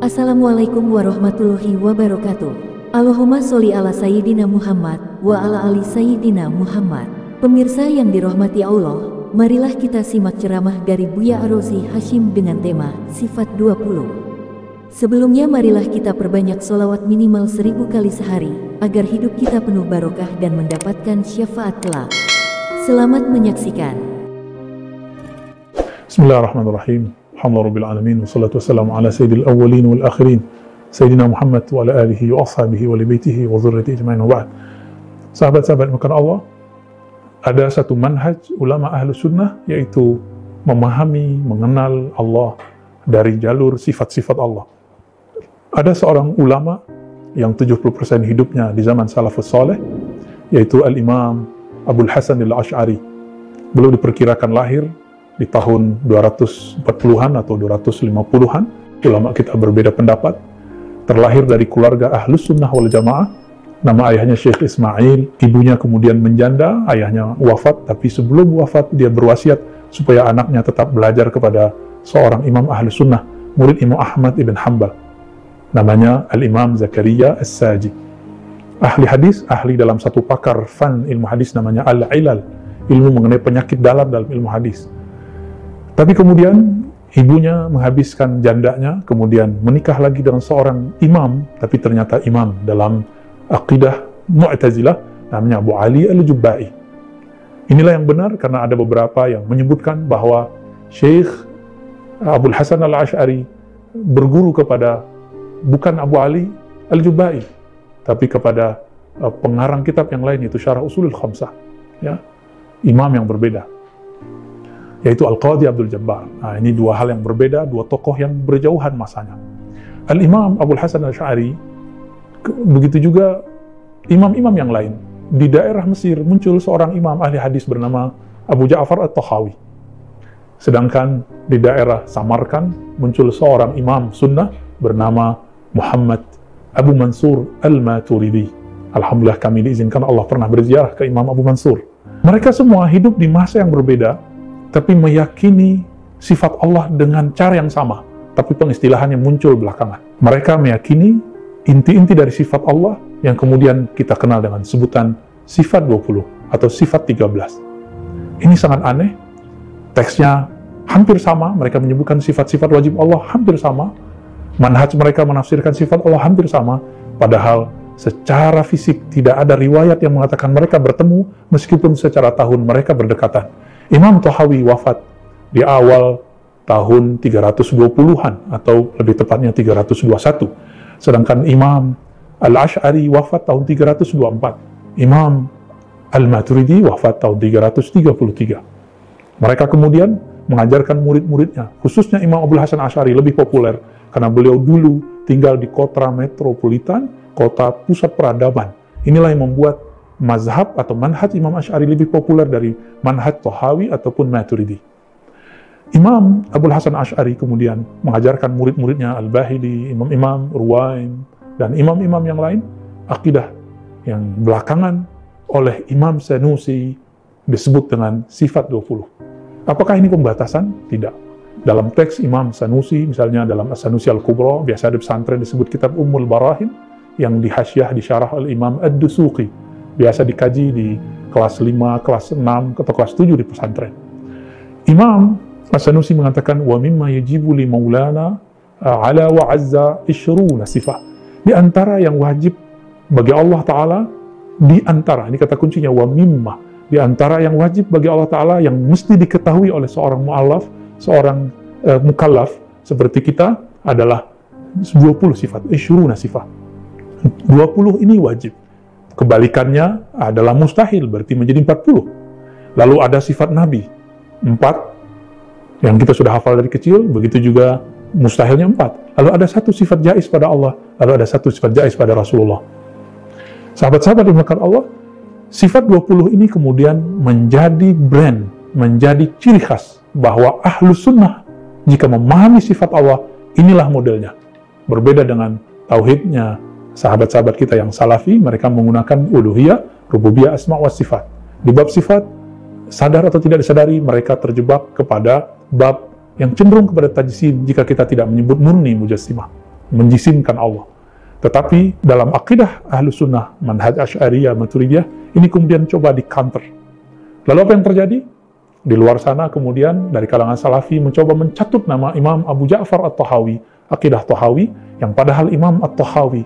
Assalamualaikum warahmatullahi wabarakatuh. Allahumma sholli ala Sayyidina Muhammad wa ala ali Sayyidina Muhammad. Pemirsa yang dirahmati Allah, marilah kita simak ceramah dari Buya Ar-Razi Hashim dengan tema Sifat 20. Sebelumnya marilah kita perbanyak sholawat minimal 1000 kali sehari, agar hidup kita penuh barokah dan mendapatkan syafaat kelak. Selamat menyaksikan. Bismillahirrahmanirrahim. Alhamdulillah alamin, wassalatu wassalamu ala sayyidil awwalin wal akhirin, Sayyidina Muhammad wa ala alihi wa ashabihi wa libaitihi wa dhurriyyatihi ajma'in wa ba'd. Sahabat-sahabat makan Allah, ada satu manhaj ulama ahlu sunnah, yaitu memahami, mengenal Allah dari jalur sifat-sifat Allah. Ada seorang ulama yang 70% hidupnya di zaman salafus saleh, yaitu Al-Imam Abul Hasan Al-Ash'ari. Beliau diperkirakan lahir di tahun 240-an atau 250-an. Ulama kita berbeda pendapat. Terlahir dari keluarga Ahlus Sunnah wal Jamaah. Nama ayahnya Syekh Ismail, ibunya kemudian menjanda, ayahnya wafat, tapi sebelum wafat dia berwasiat supaya anaknya tetap belajar kepada seorang imam Ahlus Sunnah, murid Imam Ahmad ibn Hanbal. Namanya Al-Imam Zakaria As-Saji. Ahli hadis, ahli dalam satu pakar fan ilmu hadis namanya Al-Ilal, ilmu mengenai penyakit dalam ilmu hadis. Tapi kemudian ibunya menghabiskan jandanya, kemudian menikah lagi dengan seorang imam, tapi ternyata imam dalam aqidah Mu'tazilah, namanya Abu Ali Al-Jubba'i. Inilah yang benar, karena ada beberapa yang menyebutkan bahwa Syekh Abul Hasan Al-Ash'ari berguru kepada bukan Abu Ali Al-Jubba'i, tapi kepada pengarang kitab yang lain, yaitu Syarah Ushulul Khamsah, ya, imam yang berbeda, yaitu Al-Qadhi Abdul Jabbar. Nah, ini dua hal yang berbeda, dua tokoh yang berjauhan masanya. Al-Imam Abul Hasan Al-Ash'ari, begitu juga imam-imam yang lain. Di daerah Mesir muncul seorang imam ahli hadis bernama Abu Ja'far At-Tahawi. Sedangkan di daerah Samarkand muncul seorang imam sunnah bernama Muhammad Abu Mansur Al-Maturidi. Alhamdulillah kami diizinkan Allah pernah berziarah ke Imam Abu Mansur. Mereka semua hidup di masa yang berbeda, tapi meyakini sifat Allah dengan cara yang sama, tapi pengistilahannya muncul belakangan. Mereka meyakini inti-inti dari sifat Allah yang kemudian kita kenal dengan sebutan sifat 20 atau sifat 13. Ini sangat aneh, teksnya hampir sama, mereka menyebutkan sifat-sifat wajib Allah hampir sama, manhaj mereka menafsirkan sifat Allah hampir sama, padahal secara fisik tidak ada riwayat yang mengatakan mereka bertemu, meskipun secara tahun mereka berdekatan. Imam Tahawi wafat di awal tahun 320-an atau lebih tepatnya 321. Sedangkan Imam Al-Ash'ari wafat tahun 324. Imam Al-Maturidi wafat tahun 333. Mereka kemudian mengajarkan murid-muridnya, khususnya Imam Abul Hasan Ash'ari lebih populer karena beliau dulu tinggal di kota metropolitan, kota pusat peradaban. Inilah yang membuat mazhab atau manhaj Imam Ash'ari lebih populer dari manhaj Tahawi ataupun Maturidi. Imam Abul Hasan Ash'ari kemudian mengajarkan murid-muridnya Al-Bahili, imam-imam Ruwaim, dan imam-imam yang lain, akidah yang belakangan oleh Imam Sanusi disebut dengan sifat 20. Apakah ini pembatasan? Tidak. Dalam teks Imam Sanusi, misalnya dalam As-Sanusi Al-Kubra, biasa di pesantren disebut kitab Ummul Barahin, yang dihasyah disyarah oleh Imam Ad-Dusuqi, biasa dikaji di kelas 5, kelas 6, atau kelas 7 di pesantren. Imam As-Sanusi mengatakan, wa mimma yajibu li maulana ala wa azza ishruna sifah. Di antara yang wajib bagi Allah Ta'ala, di antara, ini kata kuncinya, wa mimma, di antara yang wajib bagi Allah Ta'ala, yang mesti diketahui oleh seorang mu'allaf, seorang mukallaf, seperti kita, adalah 20 sifat, ishruna sifah. 20 ini wajib. Kebalikannya adalah mustahil, berarti menjadi 40. Lalu ada sifat Nabi, 4, yang kita sudah hafal dari kecil, begitu juga mustahilnya 4. Lalu ada satu sifat jaiz pada Allah, lalu ada satu sifat jaiz pada Rasulullah. Sahabat-sahabat yang dimuliakan Allah, sifat 20 ini kemudian menjadi brand, menjadi ciri khas, bahwa Ahlus Sunnah, jika memahami sifat Allah, inilah modelnya. Berbeda dengan tauhidnya sahabat-sahabat kita yang salafi, mereka menggunakan uluhiyah, rububiyah, asma wa sifat. Di bab sifat, sadar atau tidak disadari, mereka terjebak kepada bab yang cenderung kepada tajsim jika kita tidak menyebut murni mujassimah. menjisimkan Allah. Tetapi dalam akidah Ahlus Sunnah, manhaj Asy'ariyah, Maturidiyah, ini kemudian coba di-counter. Lalu apa yang terjadi? Di luar sana kemudian dari kalangan Salafi mencoba mencatut nama Imam Abu Ja'far At-Tahawi, akidah Tahawi, yang padahal Imam At-Tahawi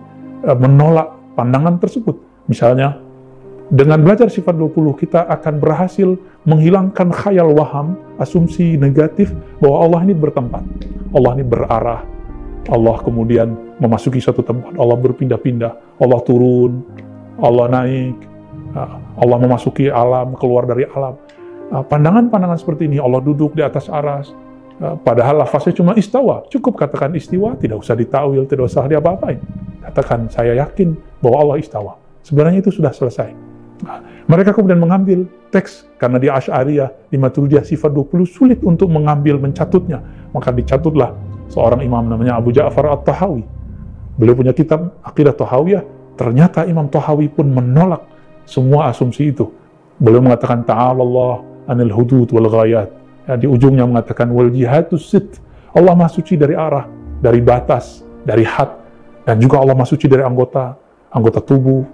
menolak pandangan tersebut. Misalnya, dengan belajar sifat 20 kita akan berhasil menghilangkan khayal waham, asumsi negatif bahwa Allah ini bertempat, Allah ini berarah, Allah kemudian memasuki suatu tempat, Allah berpindah-pindah, Allah turun, Allah naik, Allah memasuki alam, keluar dari alam. Pandangan-pandangan seperti ini, Allah duduk di atas aras, padahal lafaznya cuma istawa, cukup katakan istiwa, tidak usah ditawil, tidak usah diapa-apain. Katakan, saya yakin bahwa Allah istawa. Sebenarnya itu sudah selesai. Mereka kemudian mengambil teks, karena di Asy'ariyah, di Maturidiyah sifat 20 sulit untuk mengambil, mencatutnya. Maka dicatutlah seorang imam namanya Abu Ja'far At-Tahawi. Beliau punya kitab Aqidah Tahawiyah. Ternyata Imam Tahawi pun menolak semua asumsi itu. Beliau mengatakan ta'alallah anil hudud wal ghayat. Ya, di ujungnya mengatakan wal jihatus sit. Allah Maha Suci dari arah, dari batas, dari had, dan juga Allah Maha Suci dari anggota tubuh.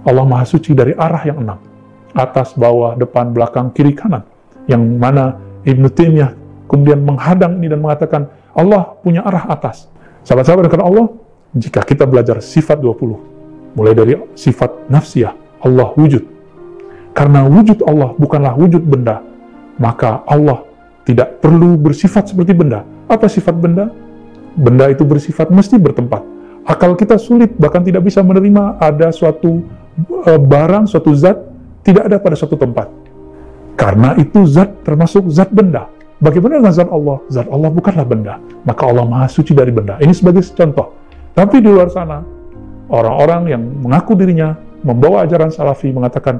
Allah Maha Suci dari arah yang 6. Atas, bawah, depan, belakang, kiri, kanan. Yang mana Ibnu Taimiyah kemudian menghadang ini dan mengatakan Allah punya arah atas. Sahabat-sahabat dekat Allah, jika kita belajar sifat 20, mulai dari sifat nafsiyah, Allah wujud. Karena wujud Allah bukanlah wujud benda, maka Allah tidak perlu bersifat seperti benda. Apa sifat benda? Benda itu bersifat mesti bertempat. Akal kita sulit, bahkan tidak bisa menerima ada suatu barang, suatu zat tidak ada pada suatu tempat. Karena itu zat termasuk zat benda. Bagaimana dengan zat Allah? Zat Allah bukanlah benda, maka Allah Maha Suci dari benda. Ini sebagai contoh. Tapi di luar sana, orang-orang yang mengaku dirinya membawa ajaran Salafi mengatakan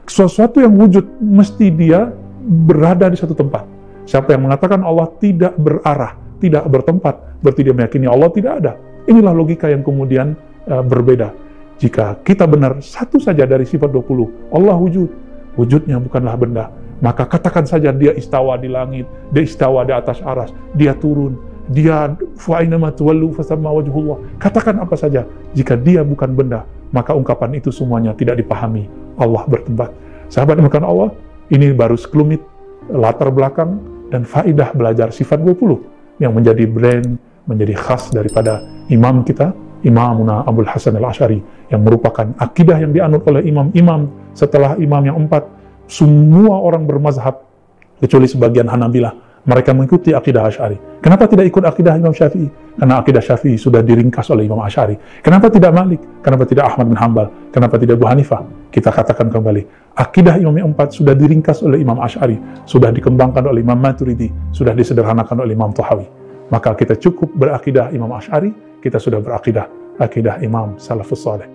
sesuatu yang wujud mesti dia berada di satu tempat. Siapa yang mengatakan Allah tidak berarah, tidak bertempat, berarti dia meyakini Allah tidak ada. Inilah logika yang kemudian berbeda. Jika kita benar satu saja dari sifat 20, Allah wujud, wujudnya bukanlah benda, maka katakan saja dia istawa di langit, dia istawa di atas aras, dia turun, dia fa'inama tuwallu fasamma wajhullah. Katakan apa saja, jika dia bukan benda, maka ungkapan itu semuanya tidak dipahami. Allah bertempat. Sahabat dimakan Allah, ini baru sekelumit latar belakang dan faidah belajar sifat 20 yang menjadi brand, menjadi khas daripada imam kita, Imamuna Abul Hasan Al-Asy'ari, yang merupakan akidah yang dianut oleh imam-imam setelah imam yang 4. Semua orang bermazhab, kecuali sebagian Hanabilah, mereka mengikuti akidah Asy'ari. Kenapa tidak ikut akidah Imam Syafi'i? Karena akidah Syafi'i sudah diringkas oleh Imam Asy'ari. Kenapa tidak Malik? Kenapa tidak Ahmad bin Hanbal? Kenapa tidak Abu Hanifah? Kita katakan kembali, akidah Imam yang 4 sudah diringkas oleh Imam Asy'ari, sudah dikembangkan oleh Imam Maturidi, sudah disederhanakan oleh Imam Tahawi. Maka kita cukup berakidah Imam Asy'ari, kita sudah berakidah akidah Imam Salafus Saleh.